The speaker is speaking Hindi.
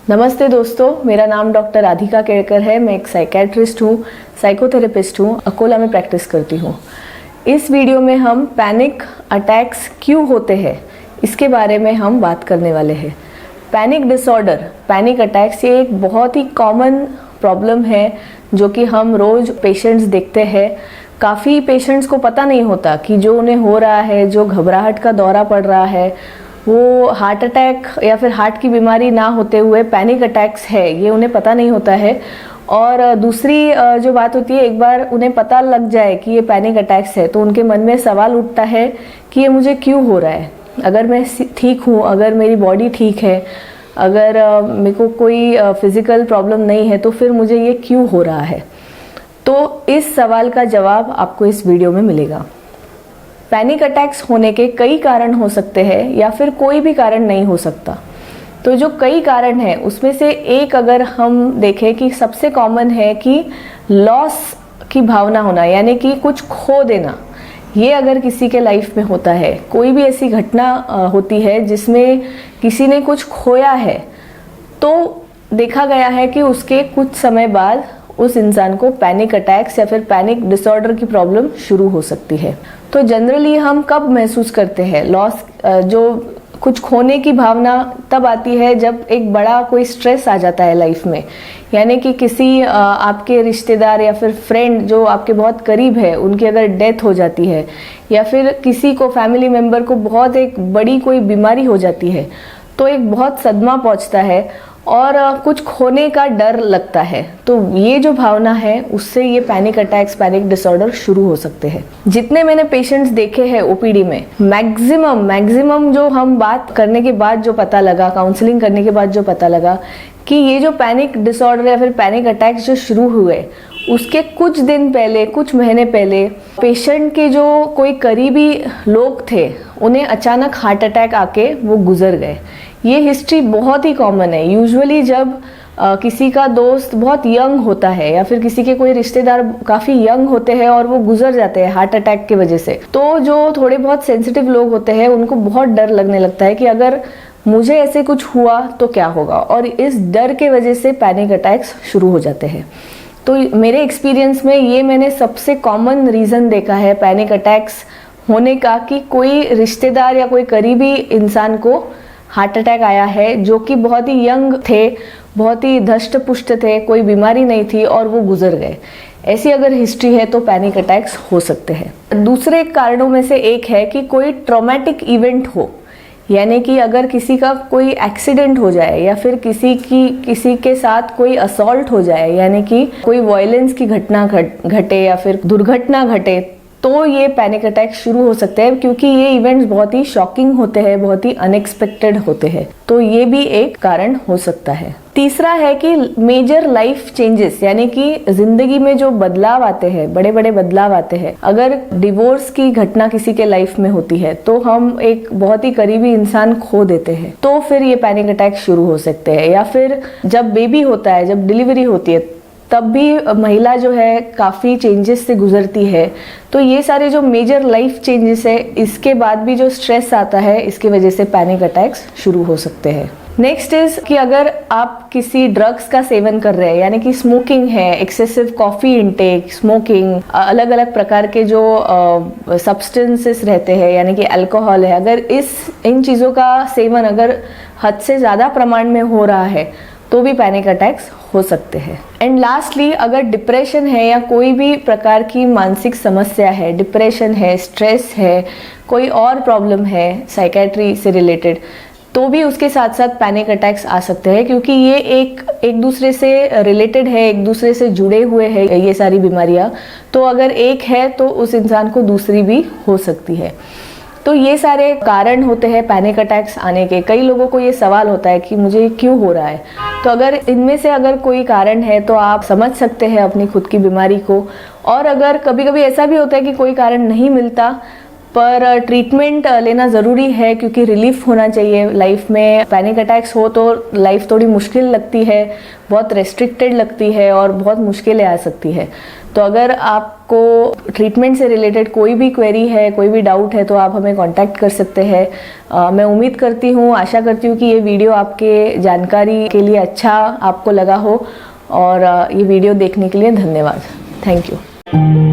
नमस्ते दोस्तों, मेरा नाम डॉक्टर राधिका केड़कर है। मैं एक साइकेट्रिस्ट हूँ, साइकोथेरेपिस्ट हूँ, अकोला में प्रैक्टिस करती हूँ। इस वीडियो में हम पैनिक अटैक्स क्यों होते हैं इसके बारे में हम बात करने वाले हैं। पैनिक डिसऑर्डर, पैनिक अटैक्स ये एक बहुत ही कॉमन प्रॉब्लम है जो कि हम रोज़ पेशेंट्स देखते हैं। काफ़ी पेशेंट्स को पता नहीं होता कि जो उन्हें हो रहा है, जो घबराहट का दौरा पड़ रहा है, वो हार्ट अटैक या फिर हार्ट की बीमारी ना होते हुए पैनिक अटैक्स है, ये उन्हें पता नहीं होता है। और दूसरी जो बात होती है, एक बार उन्हें पता लग जाए कि ये पैनिक अटैक्स है तो उनके मन में सवाल उठता है कि ये मुझे क्यों हो रहा है। अगर मैं ठीक हूँ, अगर मेरी बॉडी ठीक है, अगर मेरे को कोई फिज़िकल प्रॉब्लम नहीं है तो फिर मुझे ये क्यों हो रहा है। तो इस सवाल का जवाब आपको इस वीडियो में मिलेगा। पैनिक अटैक्स होने के कई कारण हो सकते हैं या फिर कोई भी कारण नहीं हो सकता। तो जो कई कारण हैं उसमें से एक अगर हम देखें कि सबसे कॉमन है कि लॉस की भावना होना, यानी कि कुछ खो देना। ये अगर किसी के लाइफ में होता है, कोई भी ऐसी घटना होती है जिसमें किसी ने कुछ खोया है, तो देखा गया है कि उसके कुछ समय बाद उस इंसान को पैनिक अटैक्स या फिर पैनिक डिसऑर्डर की प्रॉब्लम शुरू हो सकती है। तो जनरली हम कब महसूस करते हैं लॉस, जो कुछ खोने की भावना तब आती है जब एक बड़ा कोई स्ट्रेस आ जाता है लाइफ में, यानी कि किसी आपके रिश्तेदार या फिर फ्रेंड जो आपके बहुत करीब है उनकी अगर डेथ हो जाती है, या फिर किसी को, फैमिली मेम्बर को बहुत एक बड़ी कोई बीमारी हो जाती है, तो एक बहुत सदमा पहुंचता है और कुछ खोने का डर लगता है। तो ये जो भावना है उससे ये पैनिक अटैक्स, पैनिक डिसऑर्डर शुरू हो सकते हैं। जितने मैंने पेशेंट्स देखे हैं ओपीडी में, मैक्सिमम जो हम बात करने के बाद जो पता लगा, काउंसलिंग करने के बाद जो पता लगा कि ये जो पैनिक डिसऑर्डर या फिर पैनिक अटैक्स जो शुरू हुए उसके कुछ दिन पहले, कुछ महीने पहले पेशेंट के जो कोई करीबी लोग थे उन्हें अचानक हार्ट अटैक आके वो गुजर गए। ये हिस्ट्री बहुत ही कॉमन है। यूजुअली जब किसी का दोस्त बहुत यंग होता है या फिर किसी के कोई रिश्तेदार काफ़ी यंग होते हैं और वो गुजर जाते हैं हार्ट अटैक की वजह से, तो जो थोड़े बहुत सेंसिटिव लोग होते हैं उनको बहुत डर लगने लगता है कि अगर मुझे ऐसे कुछ हुआ तो क्या होगा, और इस डर के वजह से पैनिक अटैक्स शुरू हो जाते हैं। तो मेरे एक्सपीरियंस में ये मैंने सबसे कॉमन रीज़न देखा है पैनिक अटैक्स होने का कि कोई रिश्तेदार या कोई करीबी इंसान को हार्ट अटैक आया है जो कि बहुत ही यंग थे, बहुत ही धष्ट पुष्ट थे, कोई बीमारी नहीं थी और वो गुजर गए। ऐसी अगर हिस्ट्री है तो पैनिक अटैक्स हो सकते हैं। दूसरे कारणों में से एक है कि कोई ट्रॉमेटिक इवेंट हो, यानी कि अगर किसी का कोई एक्सीडेंट हो जाए या फिर किसी के साथ कोई असॉल्ट हो जाए, यानी कि कोई वायलेंस की घटना घटे या फिर दुर्घटना घटे, तो ये पैनिक अटैक शुरू हो सकते हैं, क्योंकि ये इवेंट्स बहुत ही शॉकिंग होते हैं, बहुत ही अनएक्सपेक्टेड होते हैं। तो ये भी एक कारण हो सकता है। तीसरा है कि मेजर लाइफ चेंजेस, यानी कि जिंदगी में जो बदलाव आते हैं, बड़े बड़े बदलाव आते हैं। अगर डिवोर्स की घटना किसी के लाइफ में होती है तो हम एक बहुत ही करीबी इंसान खो देते हैं, तो फिर ये पैनिक अटैक शुरू हो सकते हैं। या फिर जब बेबी होता है, जब डिलीवरी होती है, तब भी महिला जो है काफ़ी चेंजेस से गुजरती है। तो ये सारे जो मेजर लाइफ चेंजेस है, इसके बाद भी जो स्ट्रेस आता है, इसकी वजह से पैनिक अटैक्स शुरू हो सकते हैं। नेक्स्ट इज कि अगर आप किसी ड्रग्स का सेवन कर रहे हैं, यानी कि स्मोकिंग है, एक्सेसिव कॉफ़ी इनटेक, स्मोकिंग, अलग अलग प्रकार के जो सब्सटेंसेस रहते हैं, यानी कि अल्कोहल है, अगर इन चीज़ों का सेवन अगर हद से ज़्यादा प्रमाण में हो रहा है तो भी पैनिक अटैक्स हो सकते हैं। एंड लास्टली, अगर डिप्रेशन है या कोई भी प्रकार की मानसिक समस्या है, डिप्रेशन है, स्ट्रेस है, कोई और प्रॉब्लम है साइकेट्री से रिलेटेड, तो भी उसके साथ साथ पैनिक अटैक्स आ सकते हैं, क्योंकि ये एक दूसरे से रिलेटेड है, एक दूसरे से जुड़े हुए हैं ये सारी बीमारियां। तो अगर एक है तो उस इंसान को दूसरी भी हो सकती है। तो ये सारे कारण होते हैं पैनिक अटैक्स आने के। कई लोगों को ये सवाल होता है कि मुझे क्यों हो रहा है। तो अगर इनमें से अगर कोई कारण है तो आप समझ सकते हैं अपनी खुद की बीमारी को। और अगर कभी कभी ऐसा भी होता है कि कोई कारण नहीं मिलता, पर ट्रीटमेंट लेना ज़रूरी है, क्योंकि रिलीफ होना चाहिए लाइफ में। पैनिक अटैक्स हो तो लाइफ थोड़ी मुश्किल लगती है, बहुत रेस्ट्रिक्टेड लगती है और बहुत मुश्किलें आ सकती है। तो अगर आपको ट्रीटमेंट से रिलेटेड कोई भी क्वेरी है, कोई भी डाउट है, तो आप हमें कांटेक्ट कर सकते हैं। मैं उम्मीद करती हूँ, आशा करती हूँ कि ये वीडियो आपके जानकारी के लिए अच्छा आपको लगा हो, और ये वीडियो देखने के लिए धन्यवाद। Thank you.